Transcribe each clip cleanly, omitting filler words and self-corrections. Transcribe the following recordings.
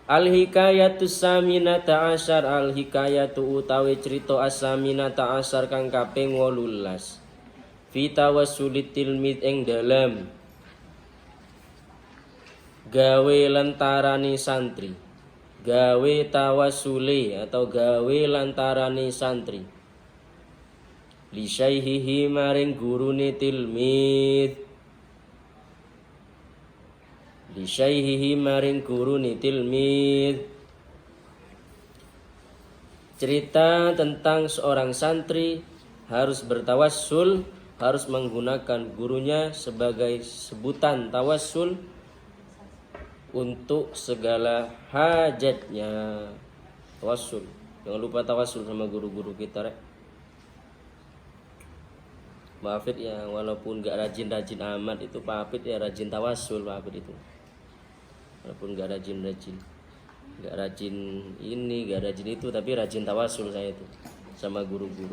Al-hikayatus saminata asyar, al-hikayatu utawi cerita as-saminata asyar kang kaping 18. Fi tawassulit tilmid ing dalem gawe lantarani santri. Gawe tawassuli atau gawe lantarani santri. Li syaihihi maring gurune tilmid. Li syaihihi maring gurune tilmid. Cerita tentang seorang santri harus bertawassul, harus menggunakan gurunya sebagai sebutan tawassul untuk segala hajatnya. Tawassul, jangan lupa tawassul sama guru-guru kita, rek. Pak Hafid ya, walaupun gak rajin-rajin amat itu Pak Hafid ya rajin tawassul Pak Hafid itu. Walaupun gak rajin-rajin, gak rajin ini, gak rajin itu, tapi rajin tawassul saya itu sama guru-guru.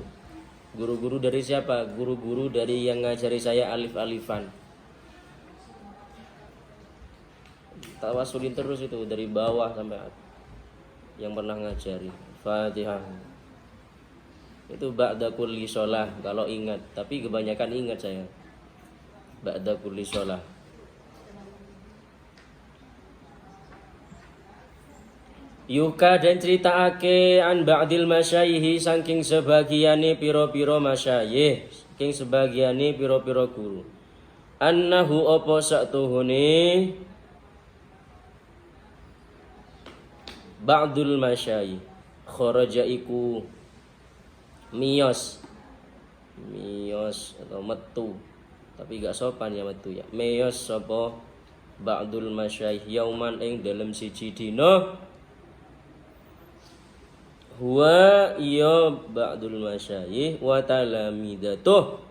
Guru-guru dari siapa? Guru-guru dari yang ngajari saya alif-alifan. Tawassulin terus itu dari bawah sampai yang pernah ngajari. Fatihah. Itu ba'da kulli sholah kalau ingat, tapi kebanyakan ingat saya. Ba'da kulli sholah. Yuka dan ceritaake an ba'dil masyayikhi saking sebagiane piro-piro masyayikh, saking sebagiane piro-piro guru. Annahu apa saktuhune ba'dul masyayikh kharaja iku miyos atau metu, tapi gak sopan ya metu ya. Miyos sapa ba'dul masyayikh yauman ing dalem siji dina. Huwa iya ba'dul masyayikh wa talamidatuh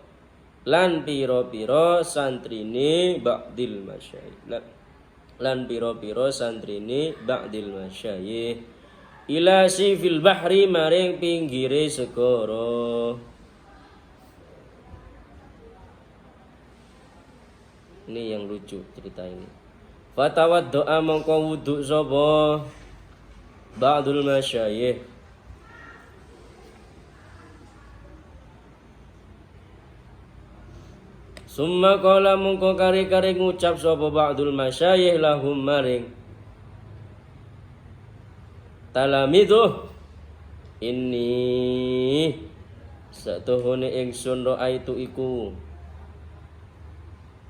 lan pira-pira santrine ba'dil masyayikh lan pira-pira santrine ba'dil masyayikh ila sifil bahri maring pinggire segara. Ini yang lucu cerita ini. Fatawaddo'a mongko wudu sapa ba'dul masyayikh. Summa qala mungko kari-kari ngucap sapa ba'dul masyayikh lahum maring talamiduh, ini satuhune ingsun ra'aitu iku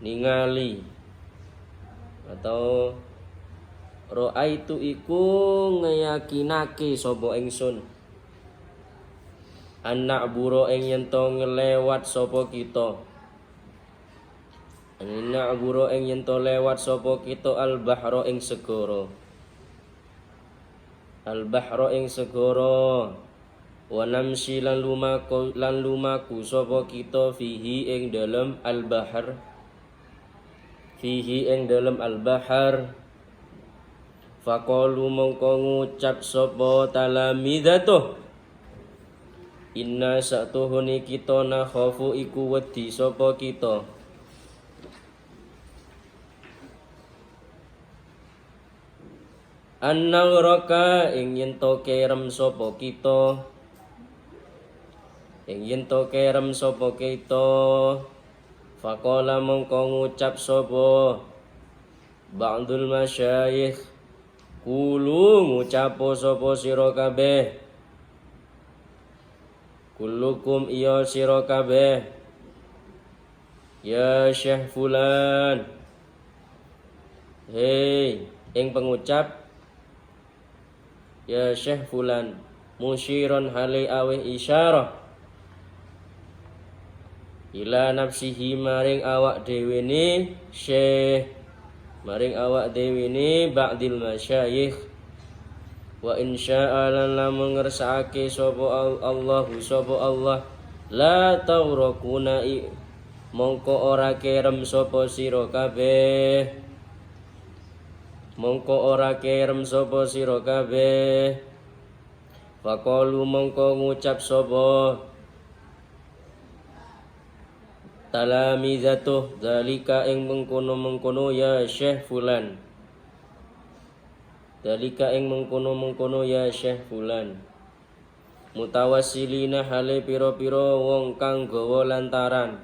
ningali atau ra'aitu iku ngeyakinake sapa ingsun anak buro ing yen to ngelewat sapa kita. Anak buro ing yen to lewat sapa kita al-bahra ing segara. Al-bahra ing segara wa namsi lan lumaku sapa kita fihi ing dalem al-bahr. Fihi ing dalem al-bahr. Faqalu mongko ngucap sapa talamidatuh, inna satuhuni kita nakhafu iku wedi sapa kita. An-nauraka ing yen to kerem sapa kita. Ing yen to kerem sapa kita. Faqala mongko ngucap sapa ba'dul masyayikh, kulu ngucap sapa sira kabeh. Kullukum iya sira kabeh. Ya Syekh fulan. Hei, ing pengucap ya Syekh fulan, musyiron hali awih isyarah ila nafsihi maring awak dhewe ne Syekh, maring awak dhewe ne ba'dil masyayikh. Wa insya'a lan lamun ngersakake sapa Allah la taurakuna mongko ora kerem sapa sira kabeh. Mongko ora kerem sapa sira kabeh. Faqalu mongko ngucap sapa talamizatuh zalika ing mengkono-mengkono ya Syekh fulan. dalika ing mengkono-mengkono ya Syekh fulan. Mutawassilina hale pira-pira wong kang gawa lantaran.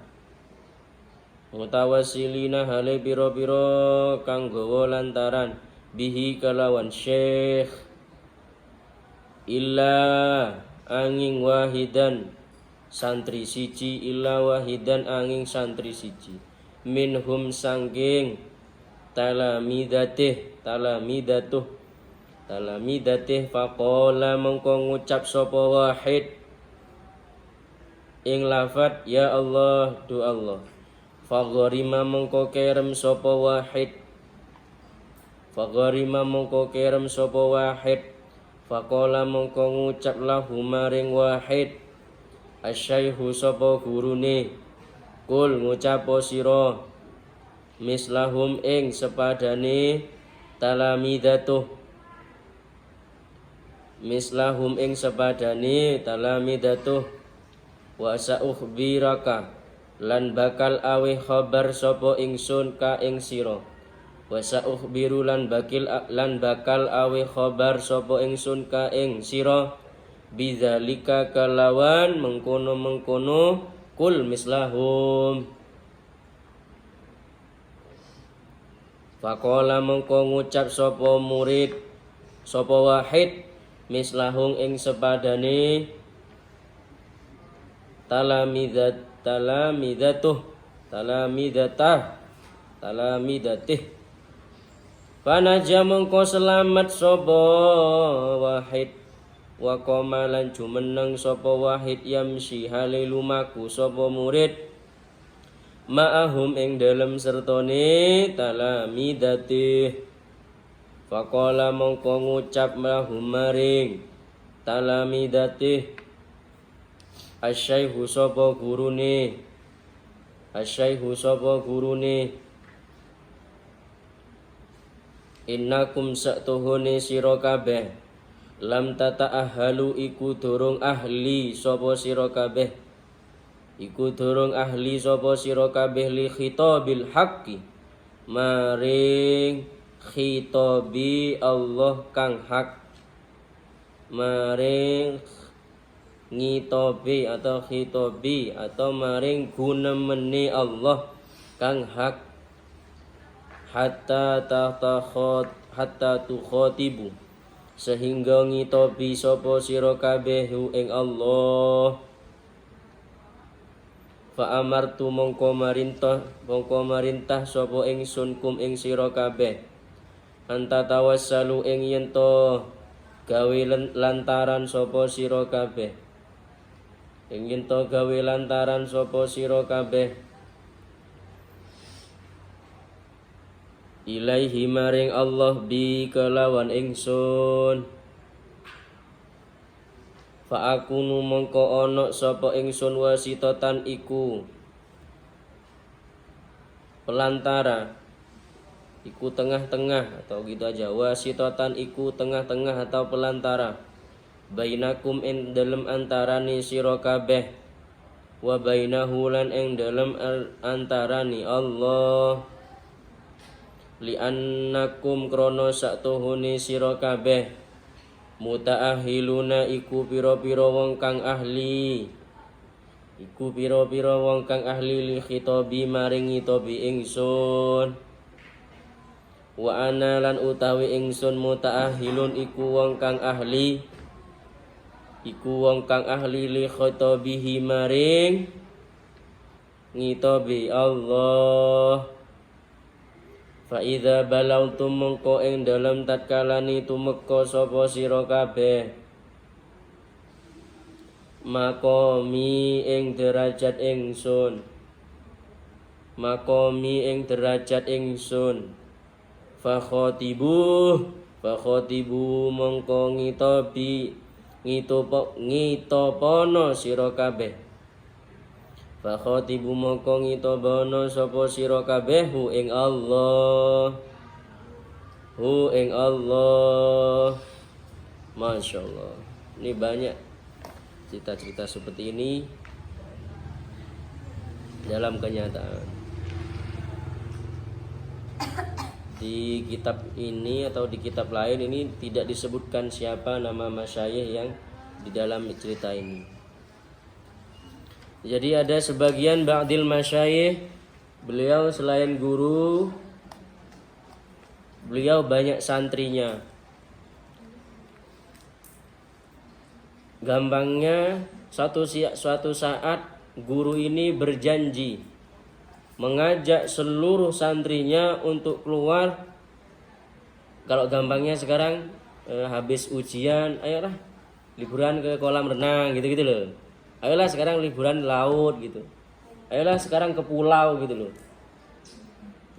Mutawassilina hale pira-pira kang gawa lantaran bihi kalawan Syekh illa angin wahidan santri siji illa wahidan angin santri siji minhum sangking talamidatih faqala mengko ngucap sapa wahid ing lafat ya Allah du Allah fagharima mengko kerem sapa wahid faqala mengko ngucap lahu maring wahid asyaikhu sapa gurune kul ngucap sira mislahum ing sepadane talamidatuh wa sa'ukhbiraka lan bakal awe khabar sapa ingsun ka ing sira wa sa'ukhbiru lan bakal awe khabar sapa ingsun ka ing sira bidzalika kalawan mengkono kul mislahum. Faqala mengko ngucap sapa murid sapa wahid mislahum ing sepadane talamidatih panaja mengko selamat sapa wahid wa qamalan jumeneng sapa wahid yamsi hale lumaku sapa murid ma'ahum ing dalem sertone talamidatih. Faqala mongko ngucap lahum maring talamidatih asyaikhu sapa gurune innakum sa'tuhune sira kabeh lam tata'ahhalu iku durung ahli sapa sira kabeh li khitabil haqqi maring khitabi Allah kang hak maring ngitobi atau khitabi atau maring gunemeni Allah kang hak hatta tukhatibu sehingga ngitobi sapa sira kabeh ing Allah. Fa amartu mongko marintah sapa ingsun kum ing sira kabeh anta tawassalu ing yen to gawe lantaran sapa sira kabeh ilaihi maring Allah bi kelawan ingsun. Fa akunu mongko ana sapa ingsun wasitotan iku pelantara iku tengah-tengah atau gitu aja wasitotan iku tengah-tengah atau pelantara bainakum ing dalem antarane sira kabeh wa bainahu lan ing dalem antarane Allah li annakum krono saktuhune sira kabeh mutaahiluna iku pira-pira wong kang ahli li khitabi maring ngitobi ingsun wa ana lan utawi ingsun mutaahilun iku wong kang ahli li khitabihi maring ngitobi Allah. Fa idza balautum mongko ing dalem tatkalani tumeka sapa sira kabeh makomi ing derajat ingsun fa khotibu mongko ngitopono sira kabeh fa khotibu mongko ngitobono sapa sira kabeh hu ing Allah. Masya Allah, ini banyak cerita-cerita seperti ini dalam kenyataan. Di kitab ini atau di kitab lain ini tidak disebutkan siapa nama masyayikh yang di dalam cerita ini. Jadi ada sebagian ba'dil masyayikh, beliau selain guru, beliau banyak santrinya. Gampangnya suatu saat guru ini berjanji mengajak seluruh santrinya untuk keluar. Kalau gampangnya sekarang habis ujian, ayolah liburan ke kolam renang gitu-gitu loh. Ayolah sekarang liburan laut gitu. Ayolah sekarang ke pulau gitu loh.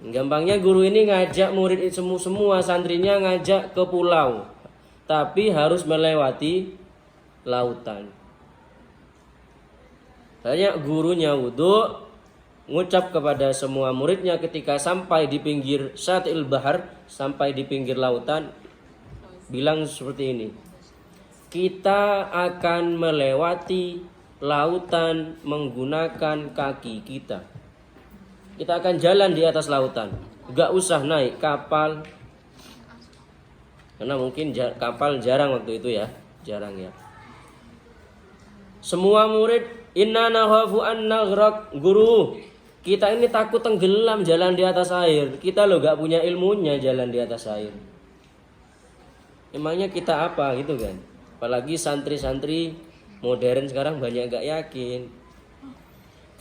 Gampangnya guru ini ngajak murid semua santrinya ngajak ke pulau, tapi harus melewati lautan. Hanya gurunya wudhu, ngucap kepada semua muridnya ketika sampai di pinggir Syatil Bahar, sampai di pinggir lautan, bilang seperti ini: kita akan melewati lautan menggunakan kaki kita. Kita akan jalan di atas lautan, gak usah naik kapal, karena mungkin kapal jarang waktu itu ya, jarang ya. Semua murid, inna nakhafu an naghraq, guru, kita ini takut tenggelam jalan di atas air. Kita loh gak punya ilmunya jalan di atas air. Emangnya kita apa gitu kan? Apalagi santri-santri modern sekarang banyak gak yakin.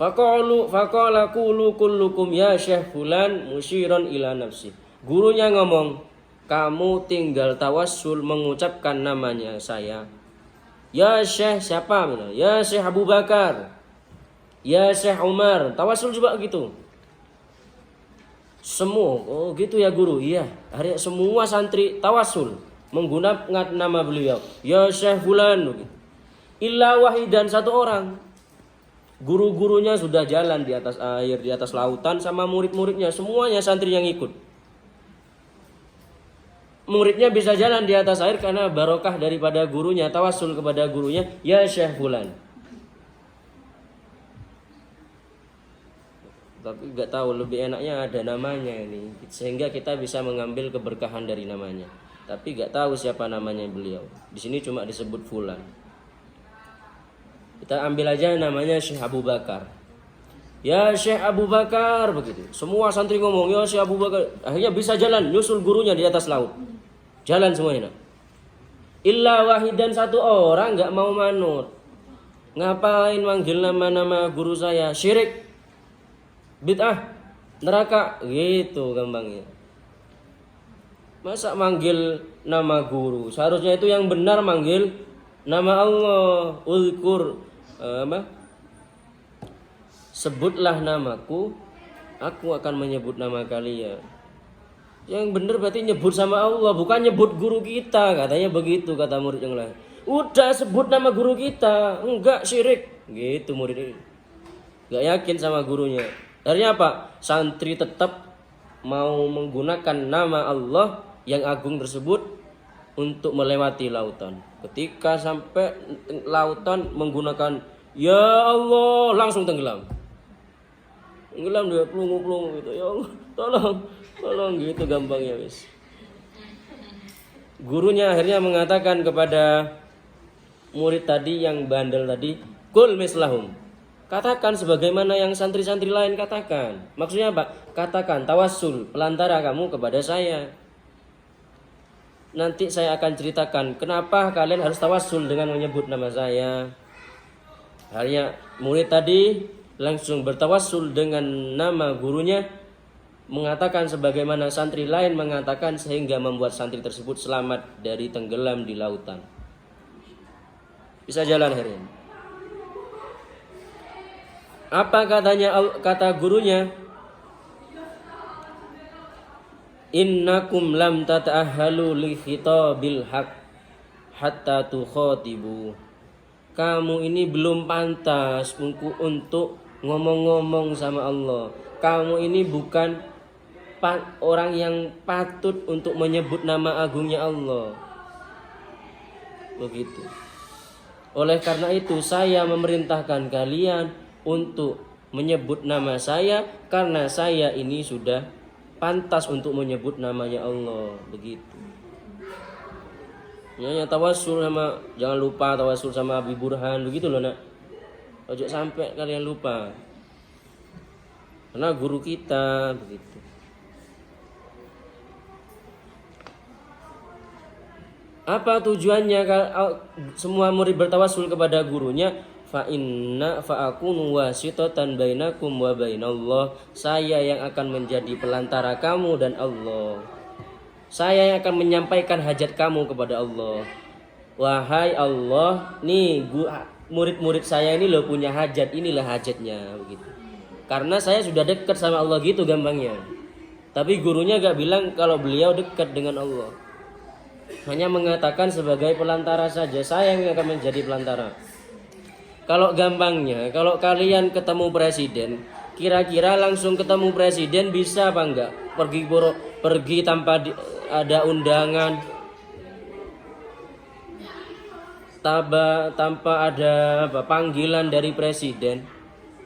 Faqala qulu kullukum ya Syekh fulan musyiron ila nafsi. Gurunya ngomong, kamu tinggal tawassul mengucapkan namanya saya. Ya Syekh siapa? Ya Syekh Abu Bakar. Ya Syekh Umar. Tawassul juga gitu. Semua, oh gitu ya guru. Iya, hari semua santri tawassul menggunakan nama beliau. Ya Syekh fulan. Illa wahidan, satu orang. Guru-gurunya sudah jalan di atas air, di atas lautan sama murid-muridnya, semuanya santri yang ikut. Muridnya bisa jalan di atas air karena barokah daripada gurunya, tawassul kepada gurunya, ya Syekh fulan. Tapi gak tahu, lebih enaknya ada namanya ini, sehingga kita bisa mengambil keberkahan dari namanya. Tapi gak tahu siapa namanya beliau. Di sini cuma disebut fulan. Kita ambil aja namanya Syekh Abu Bakar. Ya Syekh Abu Bakar, begitu. Semua santri ngomong ya Syekh Abu Bakar. Akhirnya bisa jalan, nyusul gurunya di atas laut. Jalan semuanya. Illa wahidan, satu orang gak mau manut. Ngapain manggil nama-nama guru saya? Syirik, bid'ah, neraka, gitu gampangnya. Masa manggil nama guru? Seharusnya itu yang benar manggil nama Allah. Uzkur, sebutlah namaku, aku akan menyebut nama kalian. Yang benar berarti nyebut sama Allah, bukan nyebut guru kita. Katanya begitu kata murid yang lain. Udah sebut nama guru kita, enggak, syirik. Gitu murid ini, gak yakin sama gurunya. Akhirnya apa? Santri tetap mau menggunakan nama Allah yang agung tersebut untuk melewati lautan. Ketika sampai lautan menggunakan ya Allah, langsung tenggelam. Tenggelam dia pelungu-pelungu gitu. Ya Allah, tolong gitu gampangnya wis. Gurunya akhirnya mengatakan kepada murid tadi yang bandel tadi, kul mislahum. Katakan sebagaimana yang santri-santri lain katakan. Maksudnya apa? Katakan tawassul, pelantara kamu kepada saya. Nanti saya akan ceritakan kenapa kalian harus tawassul dengan menyebut nama saya. Akhirnya murid tadi langsung bertawassul dengan nama gurunya, mengatakan sebagaimana santri lain mengatakan, sehingga membuat santri tersebut selamat dari tenggelam di lautan. Bisa jalan akhirnya. Apa kata gurunya? Innakum lam tata'ahhalu li khitabil haq hatta tukhatibu. Kamu ini belum pantas untuk ngomong-ngomong sama Allah. Kamu ini bukan orang yang patut untuk menyebut nama agungnya Allah. Begitu. Oleh karena itu saya memerintahkan kalian untuk menyebut nama saya, karena saya ini sudah pantas untuk menyebut namanya Allah, begitu. Ya, tawassul sama, jangan lupa tawassul sama Abi Burhan, begitu loh nak. Ojo sampai kalian lupa. Karena guru kita begitu. Apa tujuannya semua murid bertawassul kepada gurunya? Fa akunu wasitatan bainakum wa bainallah. Saya yang akan menjadi pelantara kamu dan Allah. Saya yang akan menyampaikan hajat kamu kepada Allah. Wahai Allah, nih murid-murid saya ini loh punya hajat, inilah hajatnya begitu. Karena saya sudah dekat sama Allah gitu gampangnya. Tapi gurunya gak bilang kalau beliau dekat dengan Allah. Hanya mengatakan sebagai pelantara saja, saya yang akan menjadi pelantara. Kalau gampangnya, kalau kalian ketemu presiden, kira-kira langsung ketemu presiden bisa apa enggak? Pergi tanpa ada undangan, tanpa ada panggilan dari presiden.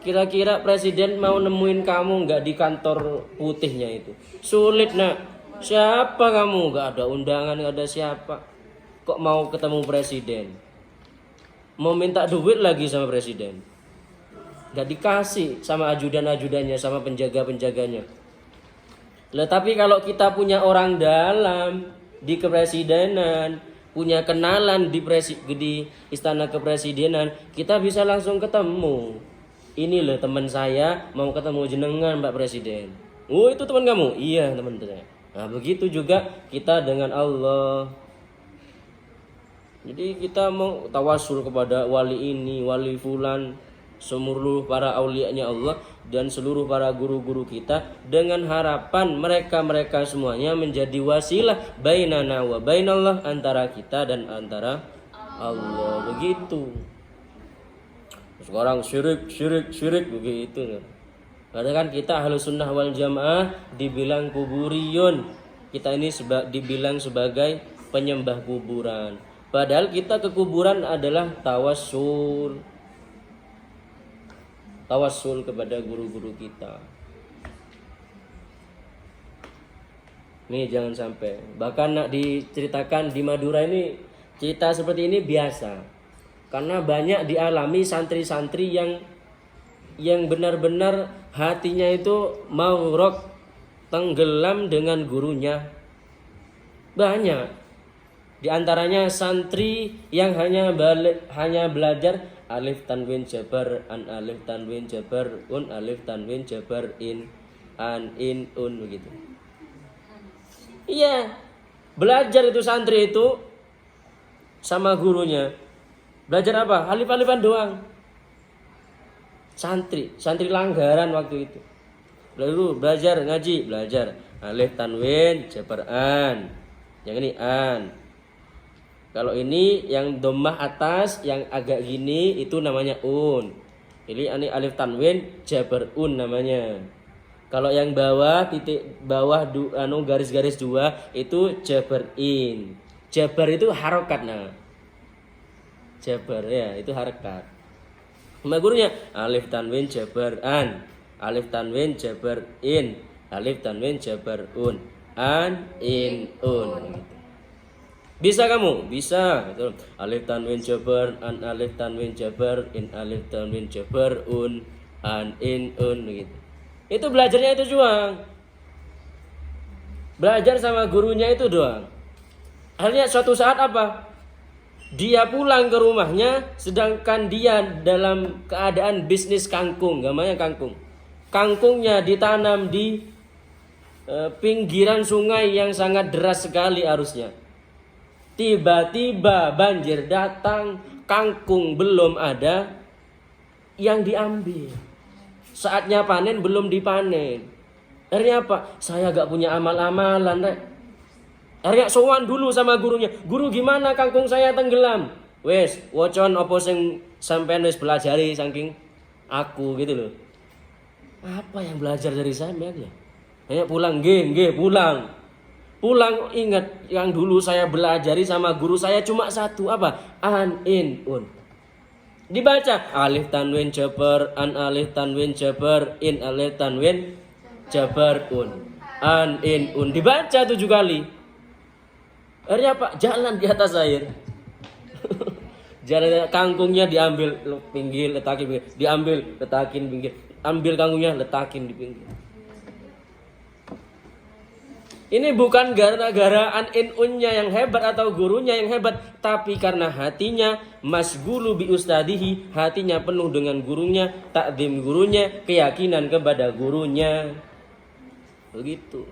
Kira-kira presiden mau nemuin kamu enggak di kantor putihnya itu? Sulit nak. Siapa kamu? Gak ada undangan, gak ada siapa. Kok mau ketemu presiden? Mau minta duit lagi sama presiden, gak dikasih sama ajudan-ajudannya, sama penjaga-penjaganya. Lah tapi kalau kita punya orang dalam di kepresidenan, punya kenalan di istana kepresidenan, kita bisa langsung ketemu. Ini loh teman saya mau ketemu jenengan Mbak Presiden. Oh itu teman kamu? Iya teman saya. Nah begitu juga kita dengan Allah. Jadi kita mau tawassul kepada wali ini, wali fulan, seluruh para aulianya Allah dan seluruh para guru-guru kita, dengan harapan mereka semuanya menjadi wasilah bainana wa bainallah, antara kita dan antara Allah. Begitu. Sekarang syirik begitu. Karena kan kita Ahlus Sunnah wal Jamaah dibilang kuburiyun. Kita ini dibilang sebagai penyembah kuburan. Padahal kita ke kuburan adalah tawassul. Tawassul kepada guru-guru kita. Nih jangan sampai. Bahkan nak diceritakan di Madura ini, cerita seperti ini biasa. Karena banyak dialami santri-santri yang benar-benar hatinya itu mau tenggelam dengan gurunya. Banyak. Di antaranya santri yang hanya belajar alif tanwin jabar, an alif tanwin jabar, un alif tanwin jabar, in an in un begitu. Iya. Belajar itu santri itu sama gurunya. Belajar apa? Alif-alifan doang. Santri langgaran waktu itu. Lalu belajar ngaji, belajar alif tanwin jabar an. Yang ini an. Kalau ini yang dhammah atas yang agak gini itu namanya un. Ini alif tanwin jabar un namanya. Kalau yang bawah titik bawah garis-garis dua itu jabar in. Jabar itu harokat nah. Jabar ya itu harokat. Sama gurunya alif tanwin jabar an, alif tanwin jabar in, alif tanwin jabar un, an in un. Bisa kamu? Bisa. Betul. Alif tanwin jabar an, alif tanwin jabar in, alif tanwin jabar un, an in un gitu. Itu belajarnya itu doang. Belajar sama gurunya itu doang. Akhirnya suatu saat apa? Dia pulang ke rumahnya sedangkan dia dalam keadaan bisnis kangkung, namanya kangkung. Kangkungnya ditanam di pinggiran sungai yang sangat deras sekali arusnya. Tiba-tiba banjir datang, kangkung belum ada yang diambil. Saatnya panen belum dipanen. Akhirnya apa? Saya gak punya amal-amalan, Rek. Akhirnya sowan dulu sama gurunya. Guru gimana kangkung saya tenggelam? Wes, wocon opo sing sampean wis belajari saking aku gitu loh. Apa yang belajar dari sampean ya? Ayo pulang, nggih, pulang. Pulang ingat yang dulu saya belajari sama guru saya cuma satu apa? An in un. Dibaca alif tanwin jabar, an alif tanwin jabar, in alif tanwin jabar un. an in un, dibaca 7 kali. Akhirnya apa? Jalan di atas air. Jalan, kangkungnya diambil pinggir, letakin pinggir, diambil, letakin pinggir, ambil kangkungnya, letakin di pinggir. Ini bukan gara-gara an in unnya yang hebat atau gurunya yang hebat, tapi karena hatinya masgulu bi ustadihi, hatinya penuh dengan gurunya, takdim gurunya, keyakinan kepada gurunya. Begitu.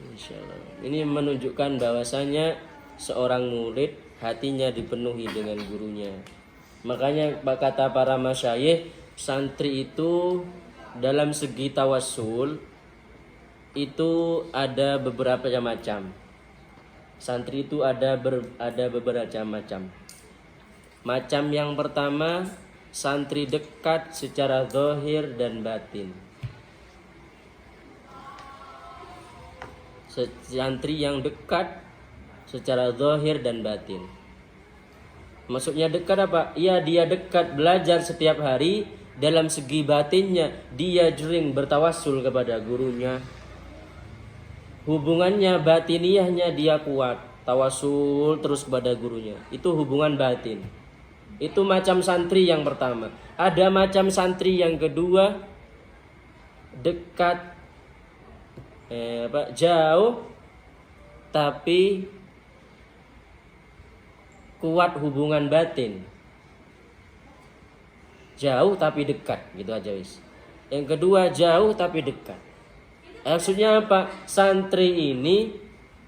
Insyaallah. Ini menunjukkan bahwasanya seorang murid hatinya dipenuhi dengan gurunya. Makanya kata para masyayikh, santri itu dalam segi tawassul itu ada beberapa macam. Santri itu ada beberapa macam. Macam yang pertama, santri dekat secara zahir dan batin. Santri yang dekat secara zahir dan batin. Maksudnya dekat apa? Iya, dia dekat belajar setiap hari. Dalam segi batinnya dia sering bertawassul kepada gurunya. Hubungannya batiniyahnya dia kuat, tawassul terus kepada gurunya. Itu hubungan batin. Itu macam santri yang pertama. Ada macam santri yang kedua, dekat jauh tapi kuat hubungan batin. Jauh tapi dekat, gitu aja wis. Yang kedua jauh tapi dekat. Maksudnya apa? Santri ini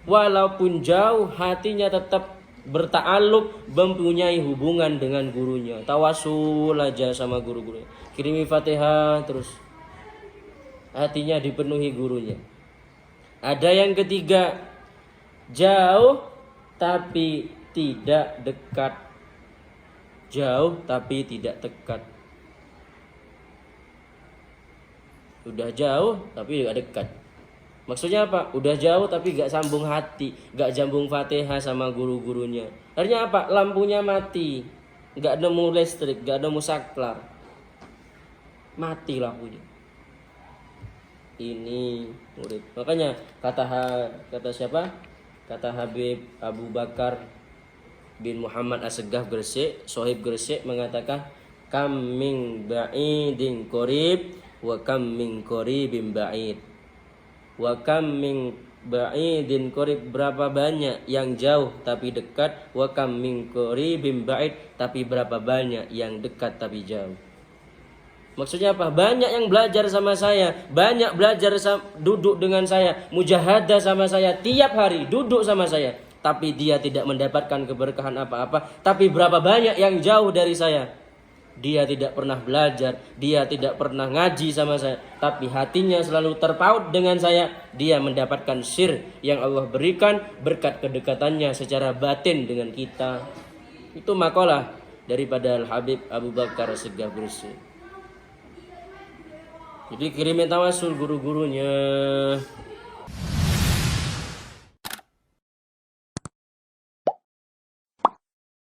walaupun jauh hatinya tetap berta'alluq, mempunyai hubungan dengan gurunya. Tawasul aja sama guru-gurunya. Kirimi Fatihah terus. Hatinya dipenuhi gurunya. Ada yang ketiga, jauh tapi tidak dekat. Jauh tapi tidak dekat. Udah jauh tapi gak dekat. Maksudnya apa? Udah jauh tapi gak sambung hati, gak sambung Fatihah sama guru-gurunya. Akhirnya apa? Lampunya mati, gak nemu listrik, gak nemu saklar, mati lampunya. Ini murid. Makanya kata siapa? Kata Habib Abu Bakar bin Muhammad As-Segaf Gresik, Sohib Gresik mengatakan, kam min ba'idin qarib wa kam min qaribin ba'id. Wa kam min ba'idin qarib, berapa banyak yang jauh tapi dekat, wa kam min qaribin ba'id, tapi berapa banyak yang dekat tapi jauh. Maksudnya apa? Banyak yang belajar sama saya, banyak belajar duduk dengan saya, mujahadah sama saya tiap hari, duduk sama saya, tapi dia tidak mendapatkan keberkahan apa-apa. Tapi berapa banyak yang jauh dari saya, dia tidak pernah belajar, dia tidak pernah ngaji sama saya, tapi hatinya selalu terpaut dengan saya. Dia mendapatkan syir yang Allah berikan berkat kedekatannya secara batin dengan kita. Itu makalah daripada Al-Habib Abu Bakar As-Segaf Gresik. Jadi kirimin tawasul guru-gurunya.